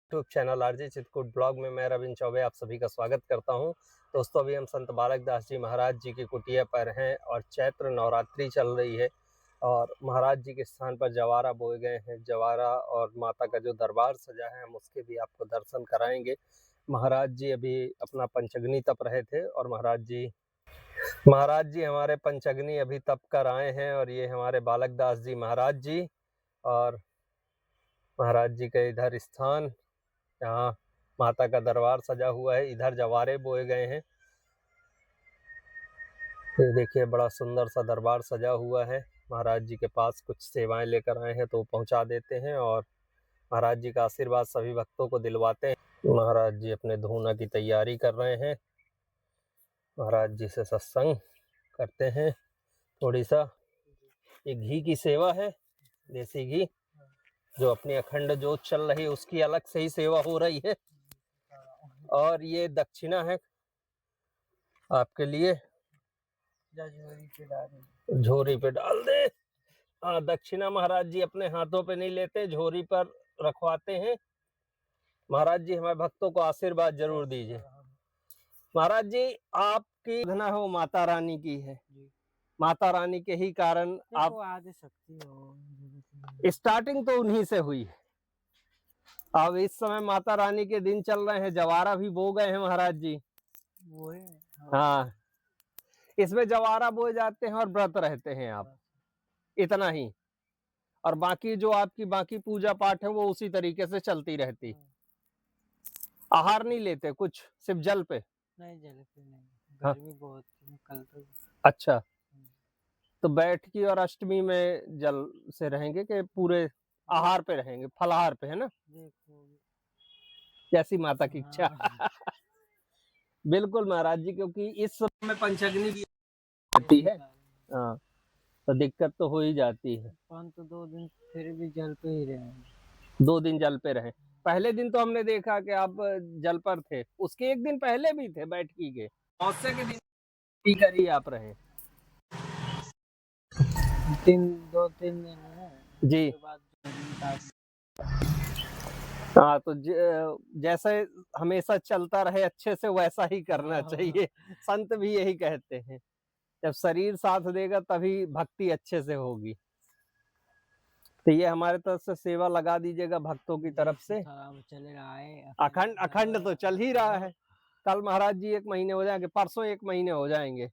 YouTube channel RJ Chitrakoot blog में मैं रविंद्र चौबे आप सभी का स्वागत करता हूं। दोस्तों, अभी हम संत बालक दास जी महाराज जी की कुटिया पर हैं और चैत्र नवरात्रि चल रही है और महाराज जी के स्थान पर जवारा बोए गए हैं। जवारा और माता का जो दरबार सजा है हम उसके भी आपको दर्शन कराएंगे। महाराज जी अभी अपना पंचग्नि तप रहे थे और महाराज जी हमारे पंचग्नि अभी तप कर आए हैं और ये हमारे बालक दास जी महाराज जी और महाराज जी का इधर स्थान, यहाँ माता का दरबार सजा हुआ है, इधर जवारे बोए गए हैं। ये देखिए बड़ा सुंदर सा दरबार सजा हुआ है। महाराज जी के पास कुछ सेवाएं लेकर आए हैं तो पहुंचा देते हैं और महाराज जी का आशीर्वाद सभी भक्तों को दिलवाते हैं। महाराज जी अपने धूना की तैयारी कर रहे हैं। महाराज जी से सत्संग करते हैं थोड़ी सा। ये घी की सेवा है, देसी घी जो अपनी अखंड जोत चल रही है उसकी अलग से ही सेवा हो रही है। और ये दक्षिणा है आपके लिए, झोरी पे डाल दे। हाँ, दक्षिणा महाराज जी अपने हाथों पे नहीं लेते, झोरी पर रखवाते हैं। महाराज जी हमारे भक्तों को आशीर्वाद जरूर दीजिए। महाराज जी आपकी साधना है वो माता रानी की है, माता रानी के ही कारण आप आदि शक्ति हो। स्टार्टिंग तो उन्हीं से हुई है। अब इस समय माता रानी के दिन चल रहे हैं, जवारा भी बो गए हैं महाराज जी। वो है। हाँ, इसमें जवारा बोए जाते हैं और व्रत रहते हैं आप, इतना ही। और बाकी जो आपकी बाकी पूजा पाठ है वो उसी तरीके से चलती रहती। आहार नहीं लेते कुछ, सिर्फ जल पे? नहीं, जल पे नहीं, हाँ। गर्मी बहुत है, कल तो। अच्छा, तो बैठकी और अष्टमी में जल से रहेंगे कि पूरे आहार पे रहेंगे, फलाहार पे, है ना? देखो जैसी माता की इच्छा। हाँ। बिल्कुल महाराज जी, क्योंकि इस समय में पंचग्नि भी होती है। हाँ, तो दिक्कत तो हो ही जाती है। 2 दिन फिर भी जल पे ही रहे। 2 दिन जल पे रहे। पहले दिन तो हमने देखा कि आप जल पर थे, उसके एक दिन पहले भी थे बैठकी के, मौसे के दिन पीकर ही आप रहे। 2-3 दिन है जी बाद। हाँ, तो जैसे हमेशा चलता रहे अच्छे से वैसा ही करना चाहिए। संत भी यही कहते हैं, जब शरीर साथ देगा तभी भक्ति अच्छे से होगी। तो ये हमारे तरफ से सेवा लगा दीजिएगा भक्तों की तरफ से। चल रहा है, अखंड अखंड तो चल ही रहा है। कल महाराज जी 1 महीने हो जाएंगे, परसों 1 महीने हो जाएंगे।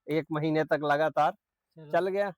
1 महीने तक लगातार चल गया।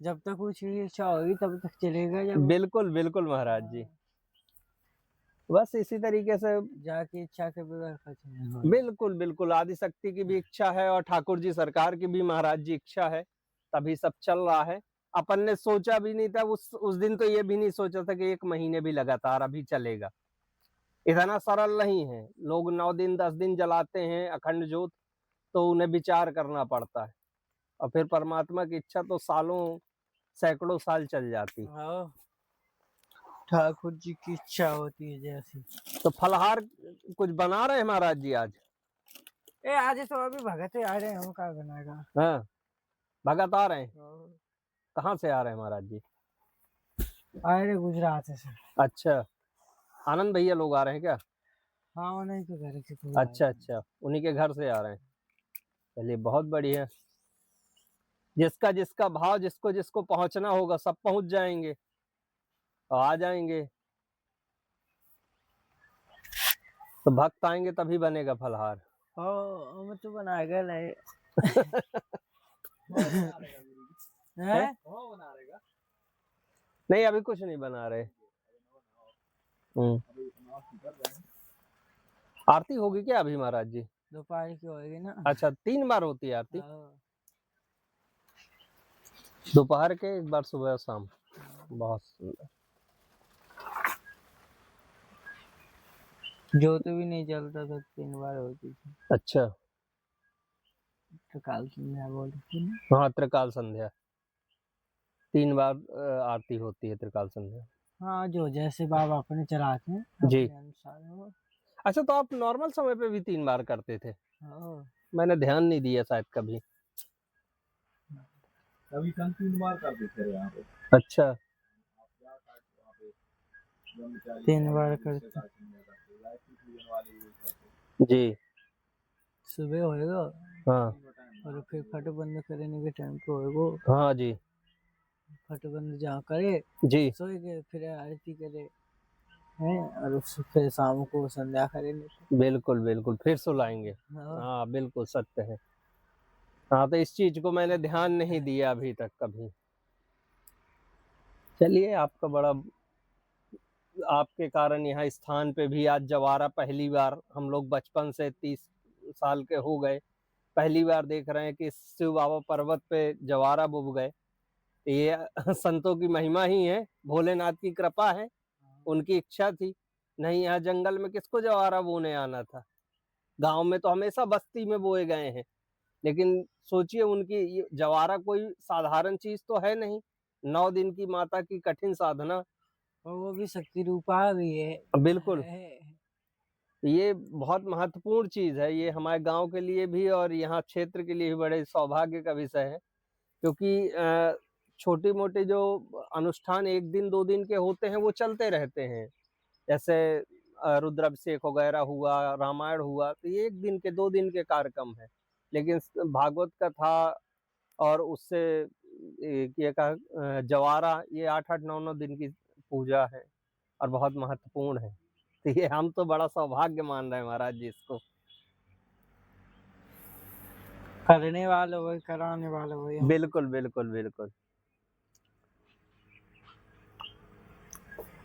जब तक कुछ इच्छा होगी तब तक चलेगा। बिल्कुल बिल्कुल महाराज जी, बस इसी तरीके से जाके इच्छा के बगैर कुछ नहीं होगा। बिल्कुल बिल्कुल, आदि शक्ति की भी इच्छा है और ठाकुर जी सरकार की भी महाराज जी इच्छा है, तभी सब चल रहा है। अपन ने सोचा भी नहीं था, उस दिन तो ये भी नहीं सोचा था कि 1 महीने भी लगातार अभी चलेगा। इतना सरल नहीं है। लोग 9 दिन 10 दिन जलाते हैं अखंड ज्योत, तो उन्हें विचार करना पड़ता है और फिर परमात्मा की इच्छा तो सालों सैकड़ों साल चल जाती। ठाकुर जी की इच्छा होती है जैसी। तो फलहार कुछ बना रहे हैं महाराज जी आज? आज तो अभी भगत आ रहे हैं, हम क्या बनाएगा। हाँ, भगत आ रहे हैं। कहाँ से आ रहे हैं महाराज जी? आ रहे गुजरात से। अच्छा, आनंद भैया लोग आ रहे हैं क्या? हाँ, उन्हीं के घर से। अच्छा अच्छा, उन्हीं के घर से आ रहे हैं। चलिए बहुत बढ़िया। जिसका जिसका भाव, जिसको जिसको पहुंचना होगा सब पहुंच जाएंगे और आ जाएंगे। तो भक्त आएंगे तभी बनेगा फलहार। हम तो बनाएगा नहीं। नहीं, अभी कुछ नहीं बना रहे। आरती होगी क्या अभी महाराज जी? दोपहर की होगी ना। अच्छा, 3 बार होती है आरती? दोपहर के, 1 बार सुबह और शाम। बहुत सुंदर। जोत भी नहीं जलता था, 3 बार होती थी। अच्छा, त्रिकाल संध्या बोलती थी ना। हाँ, त्रिकाल संध्या 3 बार आरती होती है, त्रिकाल संध्या। हाँ, जो जैसे बाबा अपने चलाते हैं जी। अपने अनुसार हो। अच्छा, तो आप नॉर्मल समय पे भी 3 बार करते थे? हाँ। मैंने ध्यान नहीं दिया शायद कभी। कभी 3 बार करते थे यहाँ पे। अच्छा, 3 बार करते जी। सुबह होएगा हाँ और फिर फट बंद करने के टाइम पे होएगा। हाँ जी फट बंद जहाँ करे जी। सोए गए, फिर आरती करे हैं और फिर शाम को संध्या करेंगे। बिल्कुल बिल्कुल, फिर सुलाएंगे। हाँ हाँ बिल्कुल सत्य है। हाँ, तो इस चीज को मैंने ध्यान नहीं दिया अभी तक कभी। चलिए, आपका बड़ा, आपके कारण यहाँ स्थान पे भी आज जवारा पहली बार, हम लोग बचपन से 30 साल के हो गए, पहली बार देख रहे हैं कि शिव बाबा पर्वत पे जवारा बुब गए। ये संतों की महिमा ही है, भोलेनाथ की कृपा है, उनकी इच्छा थी। नहीं, यहाँ जंगल में किसको जवारा बोने आना था। गांव में तो हमेशा बस्ती में बोए गए हैं, लेकिन सोचिए उनकी ये जवारा कोई साधारण चीज तो है नहीं। 9 दिन की माता की कठिन साधना। और वो भी शक्ति रूपा भी है। बिल्कुल, ये बहुत महत्वपूर्ण चीज है। ये हमारे गांव के लिए भी और यहाँ क्षेत्र के लिए भी बड़े सौभाग्य का विषय है, क्योंकि छोटी मोटे जो अनुष्ठान 1 दिन 2 दिन के होते हैं वो चलते रहते हैं। जैसे रुद्राभिषेक वगैरह हुआ, रामायण हुआ, तो ये 1 दिन के 2 दिन के कार्यक्रम है। लेकिन भागवत कथा और उससे ये कहा जवारा, ये 8-8 9-9 दिन की पूजा है और बहुत महत्वपूर्ण है। तो ये हम तो बड़ा सौभाग्य मान रहे हैं महाराज जी इसको। करने वाला वही, कराने वाला वही। बिल्कुल बिल्कुल बिल्कुल।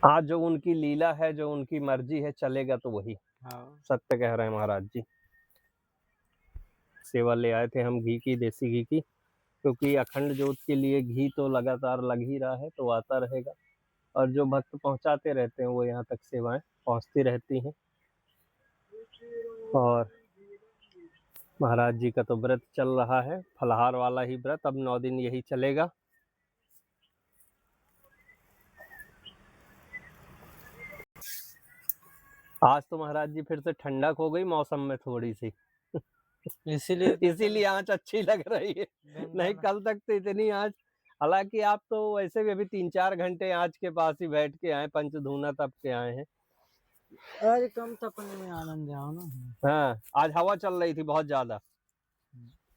आज जो उनकी लीला है, जो उनकी मर्जी है, चलेगा तो वही। हाँ सत्य कह रहे हैं महाराज जी। सेवा ले आए थे हम घी की, देसी घी की, क्योंकि अखंड ज्योत के लिए घी तो लगातार लग ही रहा है, तो आता रहेगा। और जो भक्त पहुंचाते रहते हैं वो यहाँ तक सेवाएं पहुंचती रहती हैं। और महाराज जी का तो व्रत चल रहा है, फलाहार वाला ही व्रत, अब 9 दिन यही चलेगा। आज तो महाराज जी फिर से ठंडक हो गई मौसम में थोड़ी सी, इसीलिए आँच अच्छी लग रही है। नहीं, कल तक तो इतनी आँच, हालांकि आप तो वैसे भी अभी 3-4 घंटे आँच के पास ही बैठ के आए, पंचधूना तप के आए हैं। अरे कम तपने में आनंद आओ ना। हाँ, आज हवा चल रही थी बहुत ज्यादा,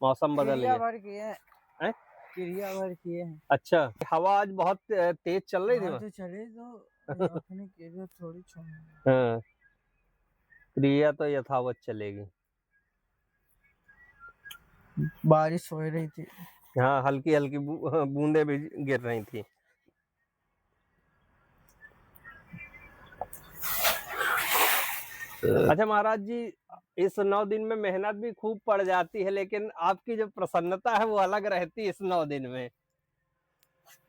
मौसम बदल गया। भर किए हैं, क्रिया भर किए हैं। अच्छा, हवा आज बहुत तेज चल रही थी तो चले तो अपने क्रिया थोड़ी छोड़ना। हाँ, क्रिया तो यथावत चलेगी। बारिश हो रही थी। हाँ, हल्की हल्की बूंदे भी गिर रही थी। अच्छा महाराज जी, इस 9 दिन में मेहनत भी खूब पड़ जाती है, लेकिन आपकी जो प्रसन्नता है वो अलग रहती है। इस 9 दिन में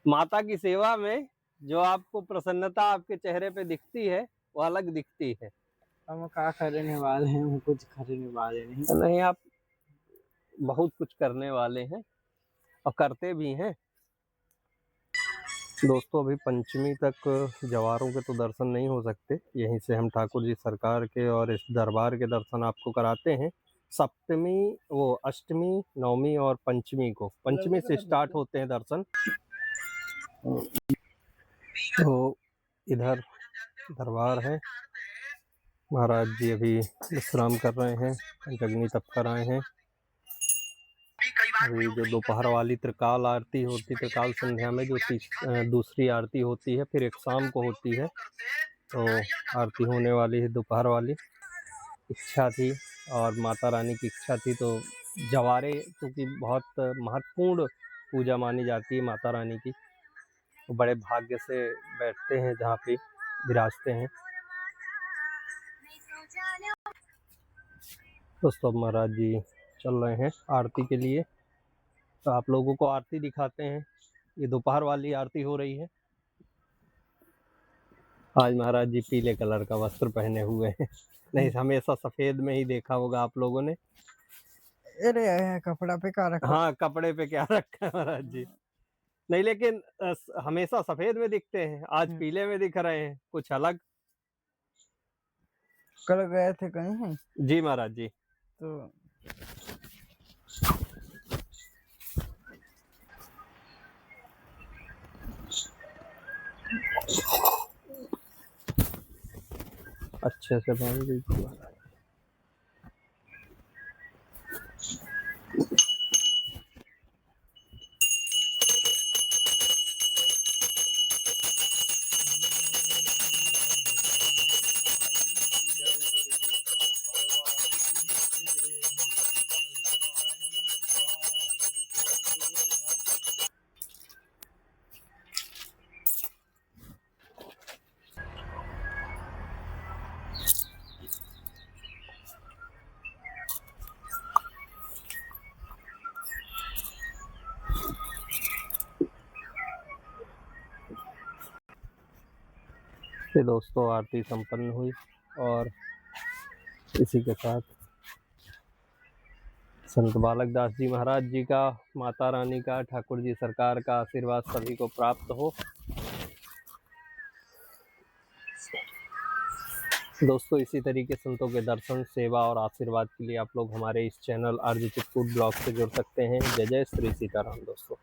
माता की सेवा में जो आपको प्रसन्नता आपके चेहरे पे दिखती है वो अलग दिखती है। हम क्या करने वाले हैं, हम कुछ करने वाले नहीं। नहीं, आप बहुत कुछ करने वाले हैं और करते भी हैं। दोस्तों, अभी पंचमी तक जवारों के तो दर्शन नहीं हो सकते, यहीं से हम ठाकुर जी सरकार के और इस दरबार के दर्शन आपको कराते हैं। सप्तमी, वो अष्टमी, नवमी और पंचमी को, पंचमी से स्टार्ट होते हैं दर्शन। तो इधर दरबार है, महाराज जी अभी विश्राम कर रहे हैं, पंचअग्नि तप कर रहे हैं। अभी जो दोपहर वाली त्रिकाल आरती होती, त्रिकाल संध्या में जो दूसरी आरती होती है, फिर एक शाम को होती है, तो आरती होने वाली है दोपहर वाली। इच्छा थी और माता रानी की इच्छा थी, तो जवारे क्योंकि बहुत महत्वपूर्ण पूजा मानी जाती है माता रानी की, तो बड़े भाग्य से बैठते हैं जहाँ पे विराजते हैं। दोस्तों, महाराज जी चल रहे हैं आरती के लिए, तो आप लोगों को आरती दिखाते हैं। ये दोपहर वाली आरती हो रही है। आज महाराज जी पीले कलर का वस्त्र पहने हुए हैं। नहीं, हमेशा सफेद में ही देखा होगा आप लोगों ने। अरे कपड़ा पे क्या रखा? हाँ, कपड़े पे क्या रखा है महाराज जी। नहीं, लेकिन हमेशा सफेद में दिखते हैं, आज पीले में दिख रहे हैं, कुछ अलग। कल गए थे कहीं? जी महाराज जी। अच्छे से बांध दीजिए। फिर दोस्तों आरती संपन्न हुई और इसी के साथ संत बालक दास जी महाराज जी का, माता रानी का, ठाकुर जी सरकार का आशीर्वाद सभी को प्राप्त हो। दोस्तों इसी तरीके संतों के दर्शन, सेवा और आशीर्वाद के लिए आप लोग हमारे इस चैनल आरजी चित्रकूट ब्लॉग से जुड़ सकते हैं। जय जय श्री सीताराम दोस्तों।